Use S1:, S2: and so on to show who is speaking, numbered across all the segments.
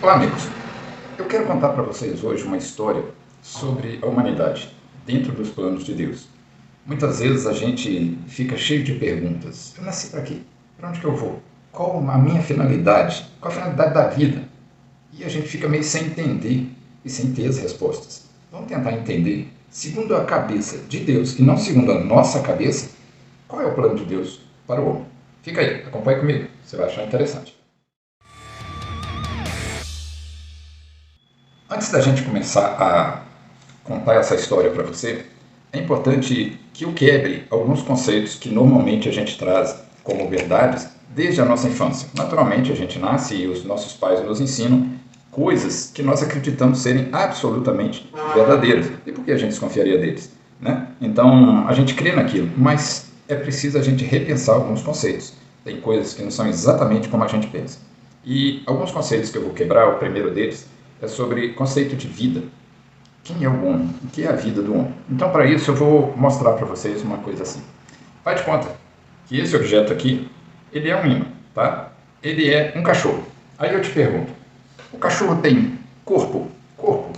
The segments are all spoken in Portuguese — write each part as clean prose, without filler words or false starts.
S1: Olá, amigos. Eu quero contar para vocês hoje uma história sobre a humanidade dentro dos planos de Deus. Muitas vezes a gente fica cheio de perguntas. Eu nasci para quê? Para onde que eu vou? Qual a minha finalidade? Qual a finalidade da vida? E a gente fica meio sem entender e sem ter as respostas. Vamos tentar entender, segundo a cabeça de Deus e não segundo a nossa cabeça, qual é o plano de Deus para o homem. Fica aí, acompanhe comigo, você vai achar interessante. Antes da gente começar a contar essa história para você, é importante que eu quebre alguns conceitos que normalmente a gente traz como verdades desde a nossa infância. Naturalmente, a gente nasce e os nossos pais nos ensinam coisas que nós acreditamos serem absolutamente verdadeiras. E por que a gente desconfiaria deles, né? Então, a gente crê naquilo, mas é preciso a gente repensar alguns conceitos. Tem coisas que não são exatamente como a gente pensa. E alguns conceitos que eu vou quebrar, o primeiro deles, é sobre conceito de vida. Quem é o homem? O que é a vida do homem? Então, para isso, eu vou mostrar para vocês uma coisa assim. Faz de conta que esse objeto aqui, ele é um imã, tá? Ele é um cachorro. Aí eu te pergunto, o cachorro tem corpo? Corpo?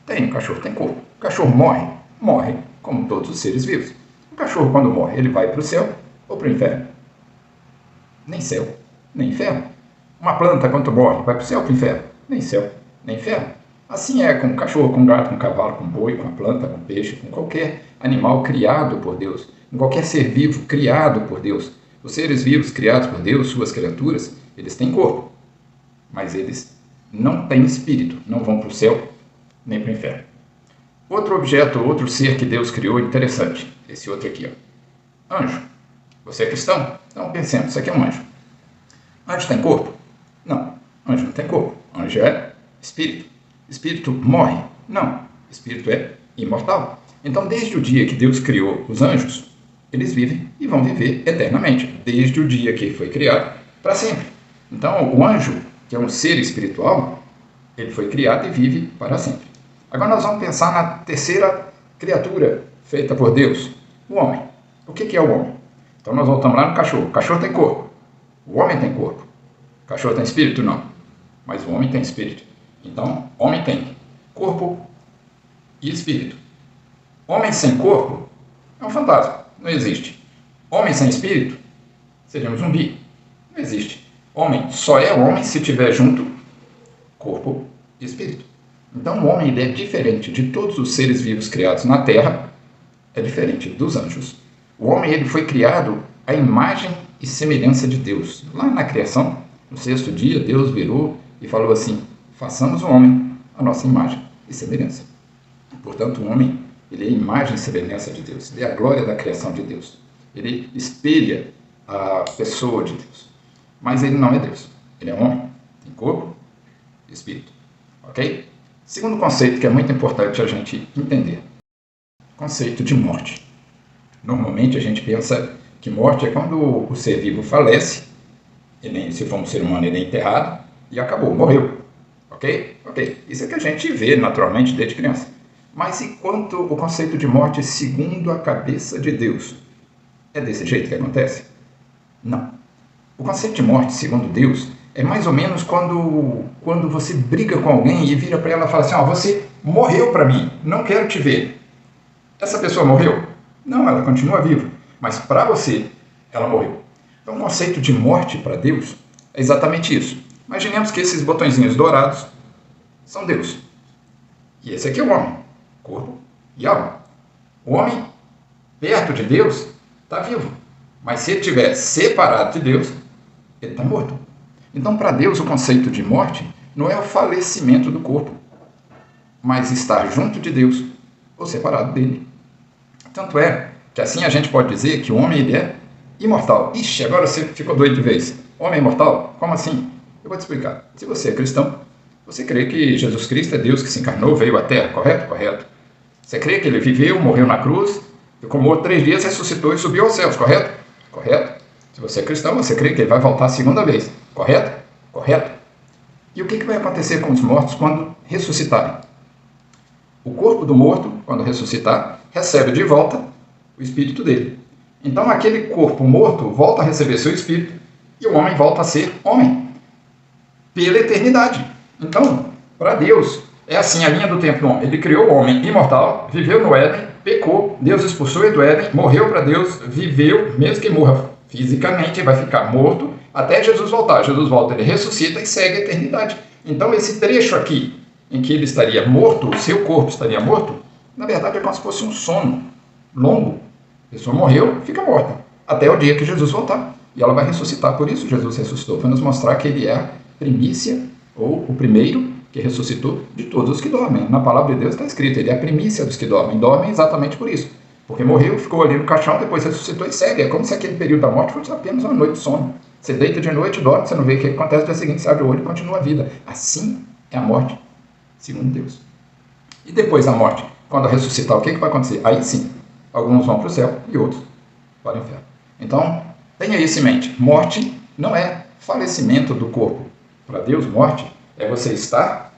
S1: Tem, o cachorro tem corpo. O cachorro morre? Morre, como todos os seres vivos. O cachorro, quando morre, ele vai para o céu ou para o inferno? Nem céu, nem inferno. Uma planta, quando morre, vai para o céu ou para o inferno? Nem céu, nem inferno. Assim é com cachorro, com gato, com cavalo, com boi, com a planta, com peixe, com qualquer animal criado por Deus, com qualquer ser vivo criado por Deus. Os seres vivos criados por Deus, suas criaturas, eles têm corpo, mas eles não têm espírito, não vão para o céu nem para o inferno. Outro objeto, outro ser que Deus criou interessante, esse outro aqui, ó. Anjo. Você é cristão? Então pensemos, isso aqui é um anjo. Anjo tem corpo? Não, anjo não tem corpo. Anjo é espírito. Espírito morre? Não, espírito é imortal. Então, desde o dia que Deus criou os anjos, eles vivem e vão viver eternamente, desde o dia que foi criado para sempre. Então, o anjo, que é um ser espiritual, ele foi criado e vive para sempre. Agora nós vamos pensar na terceira criatura feita por Deus, o homem. O que é o homem? Então nós voltamos lá no cachorro. O cachorro tem corpo. O homem tem corpo. O cachorro tem espírito? Não. Mas o homem tem espírito. Então, homem tem corpo e espírito. Homem sem corpo é um fantasma. Não existe. Homem sem espírito seria um zumbi. Não existe. Homem só é homem se tiver junto corpo e espírito. Então, o homem ele é diferente de todos os seres vivos criados na Terra, é diferente dos anjos. O homem ele foi criado à imagem e semelhança de Deus. Lá na criação, no sexto dia, Deus virou e falou assim: façamos o homem a nossa imagem e semelhança. Portanto, o homem ele é a imagem e semelhança de Deus. Ele é a glória da criação de Deus. Ele espelha a pessoa de Deus. Mas ele não é Deus. Ele é um homem. Tem corpo e espírito. Ok? Segundo conceito que é muito importante a gente entender. Conceito de morte. Normalmente a gente pensa que morte é quando o ser vivo falece, ele, se for um ser humano, ele é enterrado e acabou, morreu. Ok? Ok. Isso é que a gente vê naturalmente desde criança. Mas e quanto o conceito de morte segundo a cabeça de Deus? É desse jeito que acontece? Não. O conceito de morte segundo Deus é mais ou menos quando você briga com alguém e vira para ela e fala assim: você morreu para mim, não quero te ver. Essa pessoa morreu? Não, ela continua viva, mas para você, ela morreu. Então, o conceito de morte para Deus é exatamente isso. Imaginemos que esses botõezinhos dourados são Deus. E esse aqui é o homem, corpo e alma. O homem, perto de Deus, está vivo. Mas se ele estiver separado de Deus, ele está morto. Então, para Deus, o conceito de morte não é o falecimento do corpo, mas estar junto de Deus ou separado dele. Tanto é que assim a gente pode dizer que o homem ele é imortal. Ixi, agora você ficou doido de vez. Homem é imortal? Como assim? Eu vou te explicar. Se você é cristão, você crê que Jesus Cristo é Deus que se encarnou, veio à Terra, correto? Correto. Você crê que ele viveu, morreu na cruz, ficou morto 3 dias, ressuscitou e subiu aos céus, correto? Correto. Se você é cristão, você crê que ele vai voltar a segunda vez, correto? Correto. E o que vai acontecer com os mortos quando ressuscitarem? O corpo do morto, quando ressuscitar, recebe de volta o espírito dele. Então, aquele corpo morto volta a receber seu espírito e o homem volta a ser homem pela eternidade. Então, para Deus, é assim a linha do tempo do homem. Ele criou o homem imortal, viveu no Éden, pecou, Deus expulsou ele do Éden, morreu para Deus, viveu, mesmo que morra fisicamente, vai ficar morto, até Jesus voltar. Jesus volta, ele ressuscita e segue a eternidade. Então, esse trecho aqui, em que ele estaria morto, o seu corpo estaria morto, na verdade é como se fosse um sono longo. A pessoa morreu, fica morta, até o dia que Jesus voltar. E ela vai ressuscitar. Por isso Jesus ressuscitou, para nos mostrar que ele é a primícia, ou o primeiro que ressuscitou de todos os que dormem. Na palavra de Deus está escrito, ele é a primícia dos que dormem. Dormem exatamente por isso. Porque morreu, ficou ali no caixão, depois ressuscitou e segue. É como se aquele período da morte fosse apenas uma noite de sono. Você deita de noite, dorme, você não vê o que acontece, no dia seguinte você abre o olho e continua a vida. Assim é a morte, segundo Deus. E depois da morte, quando ressuscitar, o que vai acontecer? Aí sim, alguns vão para o céu e outros para o inferno. Então, tenha isso em mente. Morte não é falecimento do corpo. Para Deus, morte é você estar...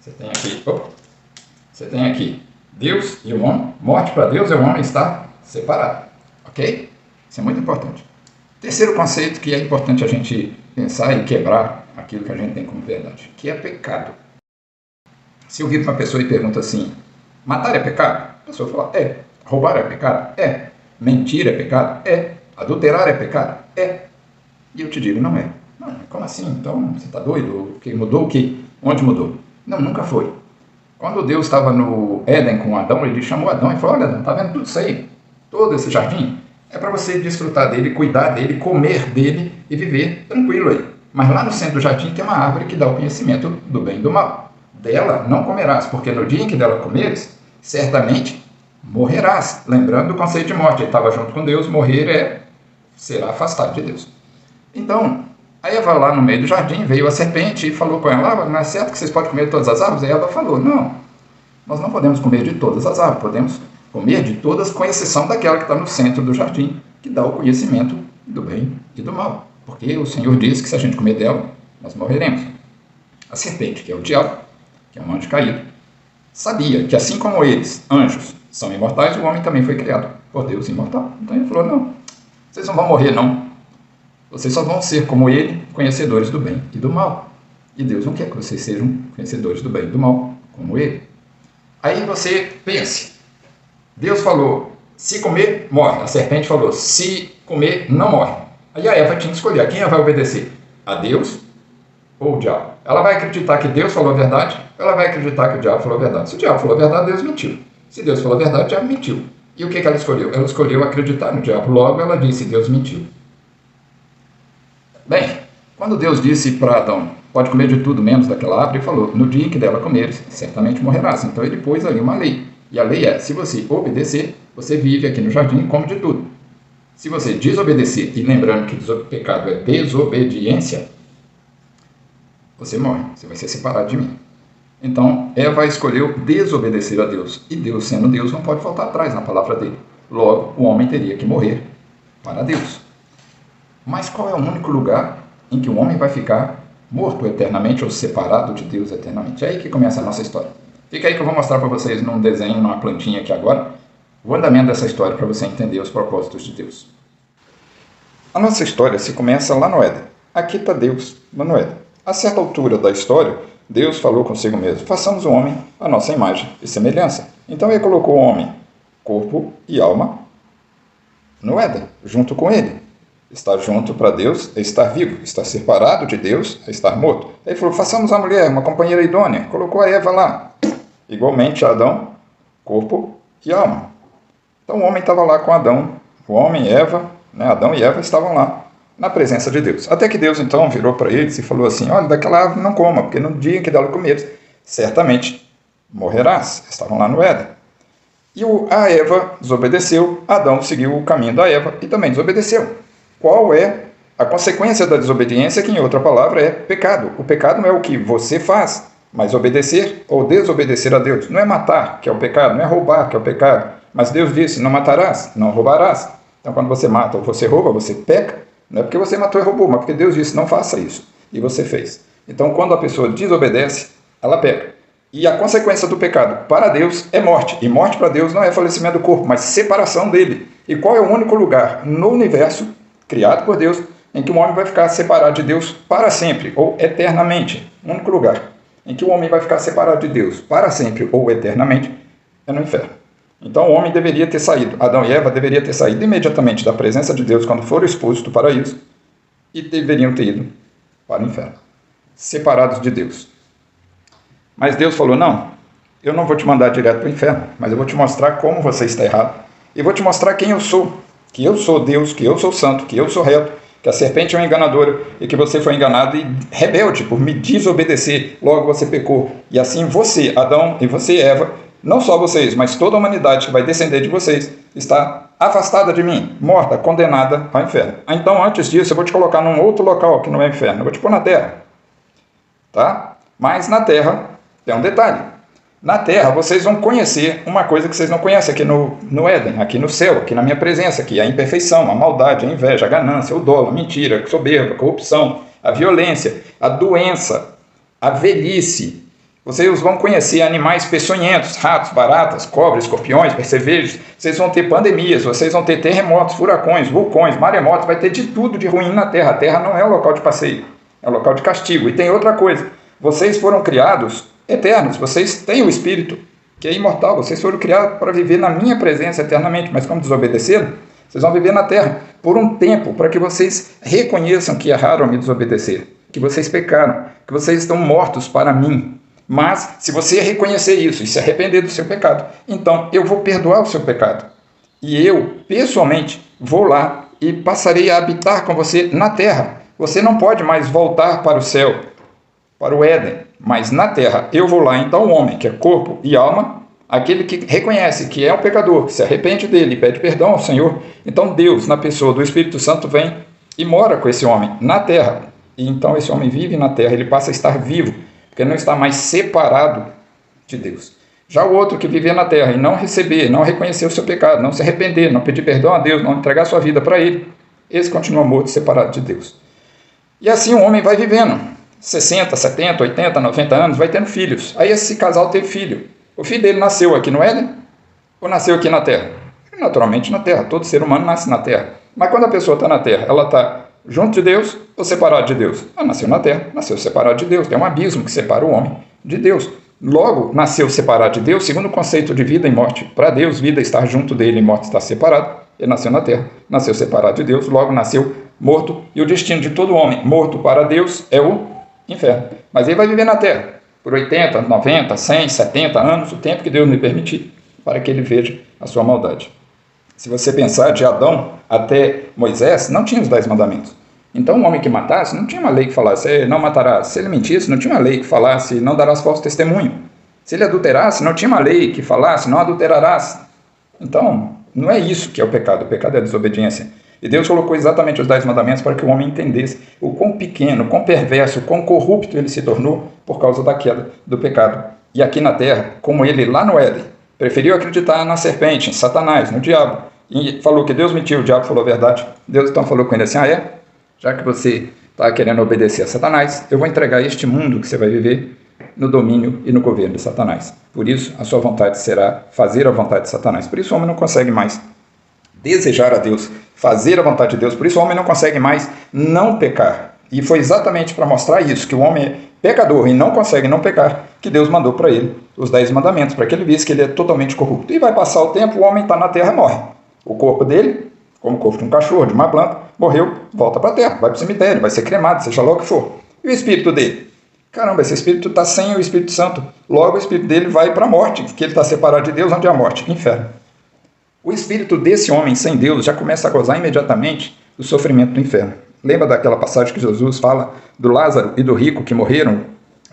S1: Você tem aqui Deus e o homem. Morte para Deus é o homem estar separado. Ok? Isso é muito importante. Terceiro conceito que é importante a gente pensar e quebrar aquilo que a gente tem como verdade, que é pecado. Se eu vir para uma pessoa e pergunto assim, matar é pecado? A pessoa fala, é. Roubar é pecado? É. Mentir é pecado? É. Adulterar é pecado? É. E eu te digo, não é. Não, como assim? Então, você está doido? Que mudou o quê? Onde mudou? Não, nunca foi. Quando Deus estava no Éden com Adão, ele chamou Adão e falou, olha, Adão, está vendo tudo isso aí? Todo esse jardim? É para você desfrutar dele, cuidar dele, comer dele e viver tranquilo aí. Mas lá no centro do jardim tem uma árvore que dá o conhecimento do bem e do mal. Dela não comerás, porque no dia em que dela comeres, certamente morrerás. Lembrando do conceito de morte, ele estava junto com Deus, morrer será afastado de Deus. Então, a Eva lá no meio do jardim, veio a serpente e falou com ela, não é certo que vocês podem comer de todas as árvores? A Eva falou, não, nós não podemos comer de todas as árvores, podemos comer de todas, com exceção daquela que está no centro do jardim, que dá o conhecimento do bem e do mal. Porque o Senhor disse que se a gente comer dela, nós morreremos. A serpente, que é o diabo, que é um anjo caído, sabia que assim como eles, anjos, são imortais, o homem também foi criado por Deus imortal. Então ele falou, não, vocês não vão morrer não. Vocês só vão ser como ele, conhecedores do bem e do mal. E Deus não quer que vocês sejam conhecedores do bem e do mal, como ele. Aí você pense, Deus falou, se comer, morre. A serpente falou, se comer, não morre. Aí a Eva tinha que escolher, a quem ela vai obedecer? A Deus ou o diabo? Ela vai acreditar que Deus falou a verdade, ou ela vai acreditar que o diabo falou a verdade? Se o diabo falou a verdade, Deus mentiu. Se Deus falou a verdade, o diabo mentiu. E o que ela escolheu? Ela escolheu acreditar no diabo. Logo, ela disse, Deus mentiu. Bem, quando Deus disse para Adão, pode comer de tudo menos daquela árvore, ele falou, no dia em que dela comeres, certamente morrerás. Então ele pôs ali uma lei. E a lei é, se você obedecer, você vive aqui no jardim e come de tudo. Se você desobedecer, e lembrando que pecado é desobediência, você morre, você vai ser separado de mim. Então, Eva escolheu desobedecer a Deus. E Deus, sendo Deus, não pode voltar atrás na palavra dele. Logo, o homem teria que morrer para Deus. Mas qual é o único lugar em que o homem vai ficar morto eternamente ou separado de Deus eternamente? É aí que começa a nossa história. Fica aí que eu vou mostrar para vocês num desenho, numa plantinha aqui agora, o andamento dessa história para você entender os propósitos de Deus. A nossa história se começa lá no Éden. Aqui está Deus, lá no Éden. A certa altura da história, Deus falou consigo mesmo, façamos o homem a nossa imagem e semelhança. Então ele colocou o homem, corpo e alma, no Éden, junto com ele. Estar junto para Deus é estar vivo, estar separado de Deus é estar morto. Ele falou, façamos a mulher, uma companheira idônea. Colocou a Eva lá. Igualmente Adão, corpo e alma. Então o homem estava lá com Adão. O homem e Eva, Adão e Eva estavam lá, na presença de Deus. Até que Deus então virou para eles e falou assim, olha, daquela árvore não coma, porque no dia em que dela comeres, certamente morrerás. Estavam lá no Éden. E a Eva desobedeceu, Adão seguiu o caminho da Eva e também desobedeceu. Qual é a consequência da desobediência, que em outra palavra é pecado. O pecado não é o que você faz, mas obedecer ou desobedecer a Deus. Não é matar, que é o pecado, não é roubar, que é o pecado. Mas Deus disse, não matarás, não roubarás. Então quando você mata ou você rouba, você peca. Não é porque você matou e roubou, mas porque Deus disse, não faça isso. E você fez. Então quando a pessoa desobedece, ela peca. E a consequência do pecado para Deus é morte. E morte para Deus não é falecimento do corpo, mas separação dele. E qual é o único lugar no universo criado por Deus, em que o homem vai ficar separado de Deus para sempre, ou eternamente. O único lugar em que o homem vai ficar separado de Deus para sempre ou eternamente, é no inferno. Então o homem deveria ter saído, Adão e Eva deveriam ter saído imediatamente da presença de Deus quando foram expulsos do paraíso e deveriam ter ido para o inferno, separados de Deus. Mas Deus falou, não, eu não vou te mandar direto para o inferno, mas eu vou te mostrar como você está errado e vou te mostrar quem eu sou, que eu sou Deus, que eu sou santo, que eu sou reto, que a serpente é uma enganadora e que você foi enganado e rebelde por me desobedecer, logo você pecou. E assim você, Adão, e você, Eva, não só vocês, mas toda a humanidade que vai descender de vocês, está afastada de mim, morta, condenada ao inferno. Então, antes disso, eu vou te colocar num outro local que não é inferno, eu vou te pôr na terra. Tá? Mas na terra tem um detalhe. Na terra vocês vão conhecer uma coisa que vocês não conhecem aqui no Éden, aqui no céu, aqui na minha presença, que é a imperfeição, a maldade, a inveja, a ganância, o dolo, a mentira, a soberba, a corrupção, a violência, a doença, a velhice. Vocês vão conhecer animais peçonhentos, ratos, baratas, cobras, escorpiões, percevejos. Vocês vão ter pandemias, vocês vão ter terremotos, furacões, vulcões, maremotos, vai ter de tudo de ruim na terra. A terra não é um local de passeio, é um local de castigo. E tem outra coisa, vocês foram criados eternos, vocês têm o Espírito, que é imortal, vocês foram criados para viver na minha presença eternamente, mas como desobedeceram, vocês vão viver na terra por um tempo, para que vocês reconheçam que erraram ao me desobedecer, que vocês pecaram, que vocês estão mortos para mim. Mas, se você reconhecer isso e se arrepender do seu pecado, então eu vou perdoar o seu pecado. E eu, pessoalmente, vou lá e passarei a habitar com você na terra. Você não pode mais voltar para o céu, para o Éden, mas na terra eu vou lá. Então o homem, que é corpo e alma, aquele que reconhece que é um pecador, que se arrepende dele e pede perdão ao Senhor, então Deus, na pessoa do Espírito Santo, vem e mora com esse homem na terra. E então esse homem vive na terra, ele passa a estar vivo, porque não está mais separado de Deus. Já o outro que viver na terra e não receber, não reconhecer o seu pecado, não se arrepender, não pedir perdão a Deus, não entregar sua vida para ele, esse continua morto, separado de Deus. E assim o homem vai vivendo, 60, 70, 80, 90 anos, vai tendo filhos. Aí esse casal teve filho. O filho dele nasceu aqui no Éden ou nasceu aqui na terra? Naturalmente na terra, todo ser humano nasce na terra. Mas quando a pessoa está na terra, ela está junto de Deus ou separado de Deus? Ela nasceu na terra, nasceu separado de Deus. Tem um abismo que separa o homem de Deus. Logo, nasceu separado de Deus, segundo o conceito de vida e morte. Para Deus, vida é estar junto dele e morte estar separado. Ele nasceu na terra, nasceu separado de Deus, logo nasceu morto. E o destino de todo homem morto para Deus é o inferno. Mas ele vai viver na terra por 80, 90, 100, 70 anos, o tempo que Deus lhe permitir, para que ele veja a sua maldade. Se você pensar, de Adão até Moisés, não tinha os 10 mandamentos. Então, um homem que matasse, não tinha uma lei que falasse, não matarás. Se ele mentisse, não tinha uma lei que falasse, não darás falso testemunho. Se ele adulterasse, não tinha uma lei que falasse, não adulterarás. Então, não é isso que é o pecado é a desobediência. E Deus colocou exatamente os 10 mandamentos para que o homem entendesse o quão pequeno, quão perverso, quão corrupto ele se tornou por causa da queda do pecado. E aqui na terra, como ele lá no Éden, preferiu acreditar na serpente, em Satanás, no diabo, e falou que Deus mentiu, o diabo falou a verdade. Deus então falou com ele assim, já que você está querendo obedecer a Satanás, eu vou entregar este mundo que você vai viver no domínio e no governo de Satanás. Por isso, a sua vontade será fazer a vontade de Satanás. Por isso o homem não consegue mais desejar a Deus, fazer a vontade de Deus. Por isso o homem não consegue mais não pecar. E foi exatamente para mostrar isso, que o homem é pecador e não consegue não pecar, que Deus mandou para ele os 10 mandamentos, para que ele visse que ele é totalmente corrupto. E vai passar o tempo, o homem está na terra e morre. O corpo dele, como o corpo de um cachorro, de uma planta, morreu, volta para a terra, vai para o cemitério, vai ser cremado, seja lá o que for. E o espírito dele? Caramba, esse espírito está sem o Espírito Santo. Logo o espírito dele vai para a morte, porque ele está separado de Deus. Onde é a morte? Inferno. O espírito desse homem sem Deus já começa a gozar imediatamente do sofrimento do inferno. Lembra daquela passagem que Jesus fala do Lázaro e do rico que morreram?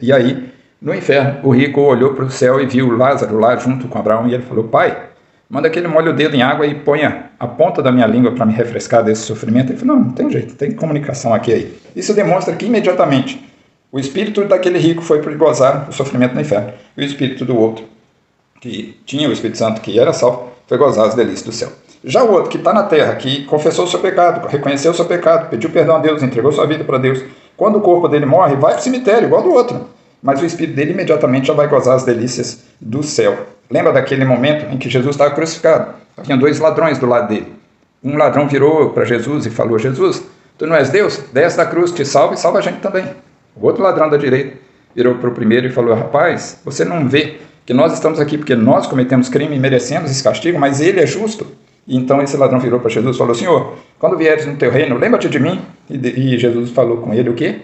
S1: E aí, no inferno, o rico olhou para o céu e viu Lázaro lá junto com Abraão e ele falou, pai, manda que ele molhe o dedo em água e ponha a ponta da minha língua para me refrescar desse sofrimento. Ele falou, não tem jeito, tem comunicação aqui aí. Isso demonstra que imediatamente o espírito daquele rico foi para gozar o sofrimento no inferno. E o espírito do outro, que tinha o Espírito Santo, que era salvo, foi gozar as delícias do céu. Já o outro que está na terra, que confessou o seu pecado, reconheceu o seu pecado, pediu perdão a Deus, entregou sua vida para Deus, quando o corpo dele morre, vai para o cemitério, igual do outro. Mas o espírito dele imediatamente já vai gozar as delícias do céu. Lembra daquele momento em que Jesus estava crucificado? Havia 2 ladrões do lado dele. Um ladrão virou para Jesus e falou, Jesus, tu não és Deus? Desce da cruz, te salva e salva a gente também. O outro ladrão da direita virou para o primeiro e falou: rapaz, você não vê que nós estamos aqui porque nós cometemos crime e merecemos esse castigo, mas ele é justo? E então esse ladrão virou para Jesus e falou: Senhor, quando vieres no teu reino, lembra-te de mim. E Jesus falou com ele o quê?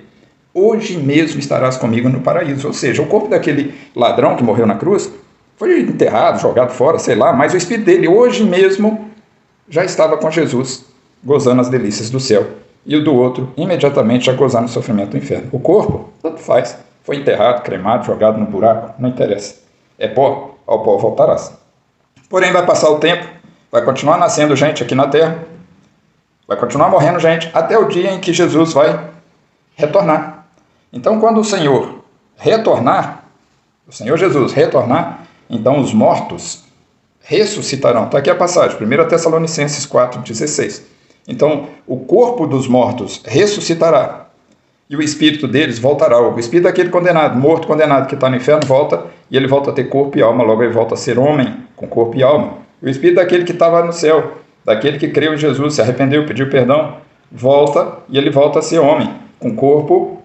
S1: Hoje mesmo estarás comigo no paraíso. Ou seja, o corpo daquele ladrão que morreu na cruz foi enterrado, jogado fora, sei lá, mas o espírito dele hoje mesmo já estava com Jesus, gozando as delícias do céu. E o do outro, imediatamente, já gozando o sofrimento do inferno. O corpo, tanto faz, foi enterrado, cremado, jogado no buraco, não interessa. É pó, ao pó voltarás. Porém, vai passar o tempo, vai continuar nascendo gente aqui na terra, vai continuar morrendo gente, até o dia em que Jesus vai retornar. Então, quando o Senhor retornar, o Senhor Jesus retornar, então os mortos ressuscitarão. Está aqui a passagem, 1 Tessalonicenses 4,16. Então, o corpo dos mortos ressuscitará e o espírito deles voltará. O espírito daquele condenado, morto, condenado, que está no inferno, volta e ele volta a ter corpo e alma, logo ele volta a ser homem com corpo e alma. O espírito daquele que estava no céu, daquele que creu em Jesus, se arrependeu, pediu perdão, volta e ele volta a ser homem com corpo,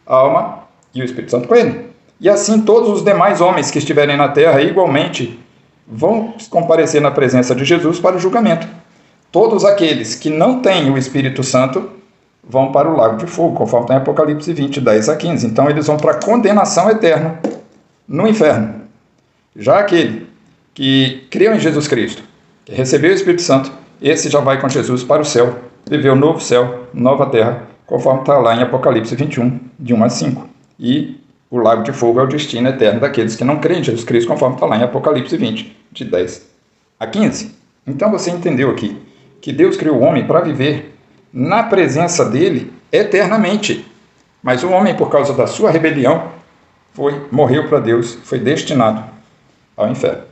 S1: alma e o Espírito Santo com ele. E assim todos os demais homens que estiverem na terra igualmente vão comparecer na presença de Jesus para o julgamento. Todos aqueles que não têm o Espírito Santo vão para o lago de fogo, conforme está em Apocalipse 20, 10 a 15. Então eles vão para a condenação eterna no inferno. Já aquele que creu em Jesus Cristo, que recebeu o Espírito Santo, esse já vai com Jesus para o céu, viver o novo céu, nova terra, conforme está lá em Apocalipse 21, de 1 a 5. E o lago de fogo é o destino eterno daqueles que não creem em Jesus Cristo, conforme está lá em Apocalipse 20, de 10 a 15. Então você entendeu aqui que Deus criou o homem para viver na presença dele eternamente. Mas o homem, por causa da sua rebelião, morreu para Deus, foi destinado ao inferno.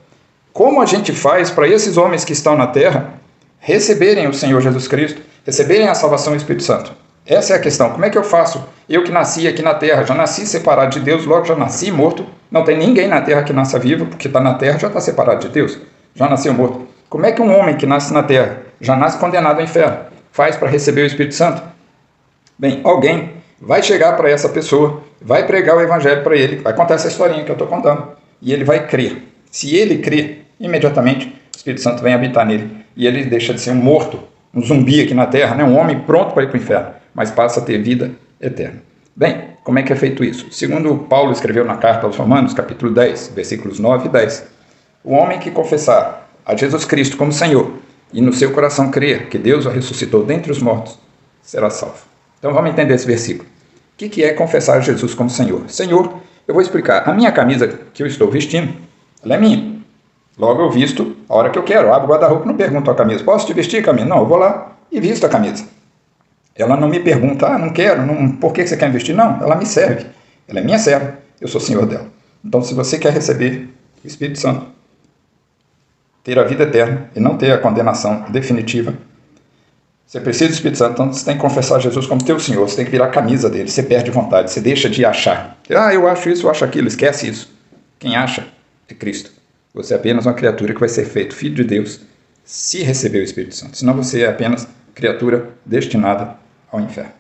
S1: Como a gente faz para esses homens que estão na terra receberem o Senhor Jesus Cristo, receberem a salvação do Espírito Santo? Essa é a questão. Como é que eu faço? Eu que nasci aqui na terra, já nasci separado de Deus, logo já nasci morto. Não tem ninguém na terra que nasça vivo, porque está na terra, já está separado de Deus. Já nasceu morto. Como é que um homem que nasce na terra, já nasce condenado ao inferno, faz para receber o Espírito Santo? Bem, alguém vai chegar para essa pessoa, vai pregar o evangelho para ele, vai contar essa historinha que eu estou contando, e ele vai crer. Se ele crer, imediatamente o Espírito Santo vem habitar nele, e ele deixa de ser um morto, um zumbi aqui na terra, né? Um homem pronto para ir para o inferno, mas passa a ter vida eterna. Bem, como é que é feito isso? Segundo Paulo escreveu na carta aos Romanos, capítulo 10, versículos 9 e 10, o homem que confessar a Jesus Cristo como Senhor e no seu coração crer que Deus o ressuscitou dentre os mortos, será salvo. Então vamos entender esse versículo. O que é confessar Jesus como Senhor? Senhor, eu vou explicar. A minha camisa que eu estou vestindo, ela é minha. Logo eu visto a hora que eu quero. Eu abro o guarda-roupa e não pergunto à camisa: posso te vestir, camisa? Não, eu vou lá e visto a camisa. Ela não me pergunta: não quero, por que você quer me vestir? Não, ela me serve. Ela é minha serva, eu sou senhor dela. Então se você quer receber o Espírito Santo, ter a vida eterna e não ter a condenação definitiva, você precisa do Espírito Santo, então você tem que confessar Jesus como teu Senhor, você tem que virar a camisa dele, você perde vontade, você deixa de achar. Eu acho isso, eu acho aquilo, esquece isso. Quem acha é Cristo. Você é apenas uma criatura que vai ser feito filho de Deus se receber o Espírito Santo. Senão você é apenas criatura destinada ao inferno.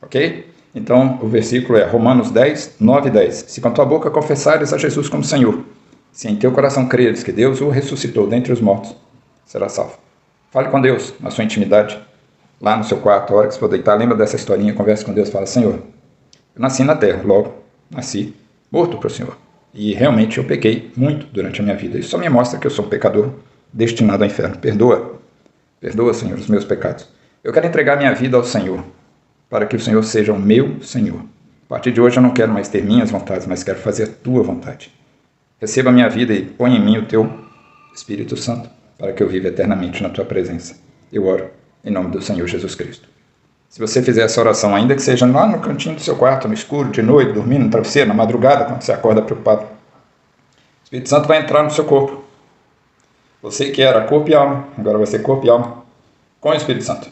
S1: Ok? Então o versículo é Romanos 10, 9 e 10. Se com a tua boca confessares a Jesus como Senhor, se em teu coração creres que Deus o ressuscitou dentre os mortos, será salvo. Fale com Deus na sua intimidade, lá no seu quarto, a hora que você for deitar, lembra dessa historinha, converse com Deus, fala: Senhor, eu nasci na terra, logo nasci morto para o Senhor. E realmente eu pequei muito durante a minha vida. Isso só me mostra que eu sou um pecador destinado ao inferno. Perdoa, Senhor, os meus pecados. Eu quero entregar minha vida ao Senhor, para que o Senhor seja o meu Senhor. A partir de hoje eu não quero mais ter minhas vontades, mas quero fazer a tua vontade. Receba a minha vida e põe em mim o teu Espírito Santo, para que eu viva eternamente na tua presença. Eu oro em nome do Senhor Jesus Cristo. Se você fizer essa oração, ainda que seja lá no cantinho do seu quarto, no escuro, de noite, dormindo no travesseiro, na madrugada, quando você acorda preocupado, o Espírito Santo vai entrar no seu corpo. Você que era corpo e alma, agora vai ser corpo e alma com o Espírito Santo.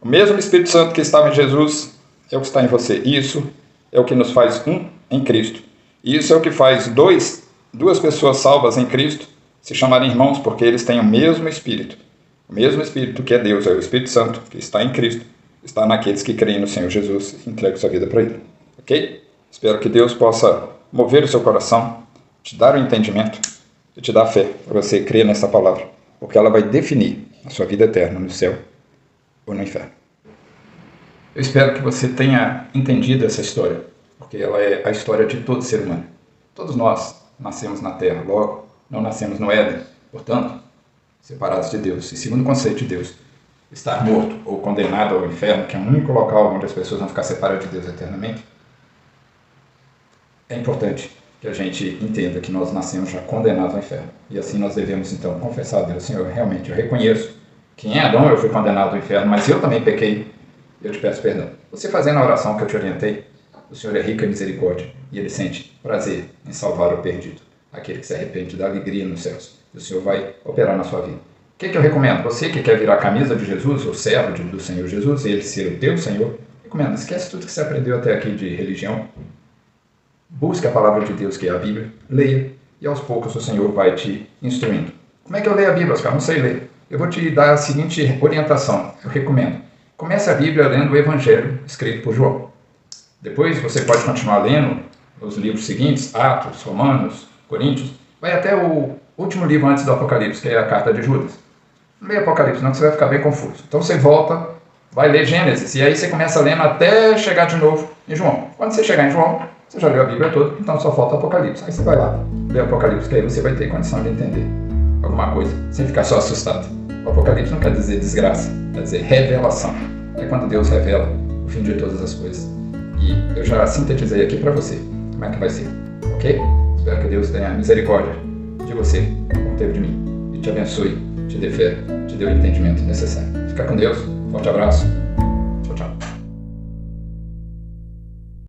S1: O mesmo Espírito Santo que estava em Jesus é o que está em você. Isso é o que nos faz um em Cristo. Isso é o que faz duas pessoas salvas em Cristo se chamarem irmãos, porque eles têm o mesmo Espírito. O mesmo Espírito que é Deus, é o Espírito Santo, que está em Cristo, está naqueles que creem no Senhor Jesus e entregam sua vida para Ele. Ok? Espero que Deus possa mover o seu coração, te dar o entendimento e te dar fé para você crer nessa palavra, porque ela vai definir a sua vida eterna no céu ou no inferno. Eu espero que você tenha entendido essa história, porque ela é a história de todo ser humano. Todos nós nascemos na Terra, logo não nascemos no Éden, portanto, separados de Deus. E segundo o conceito de Deus, estar morto ou condenado ao inferno, que é o único local onde as pessoas vão ficar separadas de Deus eternamente, é importante que a gente entenda que nós nascemos já condenados ao inferno. E assim nós devemos então confessar a Deus: Senhor, realmente eu reconheço que em Adão eu fui condenado ao inferno, mas eu também pequei, eu te peço perdão. Você fazendo a oração que eu te orientei, o Senhor é rico em misericórdia e Ele sente prazer em salvar o perdido, aquele que se arrepende, dá alegria nos céus. E o Senhor vai operar na sua vida. O que eu recomendo? Você que quer virar a camisa de Jesus, ou servo do Senhor Jesus, Ele ser o teu Senhor, recomendo, esquece tudo que você aprendeu até aqui de religião. Busque a palavra de Deus, que é a Bíblia, leia, e aos poucos o Senhor vai te instruindo. Como é que eu leio a Bíblia, Oscar? Não sei ler. Eu vou te dar a seguinte orientação, eu recomendo. Comece a Bíblia lendo o Evangelho escrito por João. Depois você pode continuar lendo os livros seguintes, Atos, Romanos, Coríntios, vai até o último livro antes do Apocalipse, que é a carta de Judas. Não leia Apocalipse não, que você vai ficar bem confuso. Então você volta, vai ler Gênesis, e aí você começa lendo até chegar de novo em João. Quando você chegar em João, você já leu a Bíblia toda, então só falta Apocalipse. Aí você vai lá, lê Apocalipse, que aí você vai ter condição de entender alguma coisa, sem ficar só assustado. O Apocalipse não quer dizer desgraça, quer dizer revelação. É quando Deus revela o fim de todas as coisas. E eu já sintetizei aqui para você como é que vai ser, ok? Espero que Deus tenha misericórdia de você, como teve de mim, e te abençoe, te dê fé, te dê o entendimento necessário. Fica com Deus, forte abraço.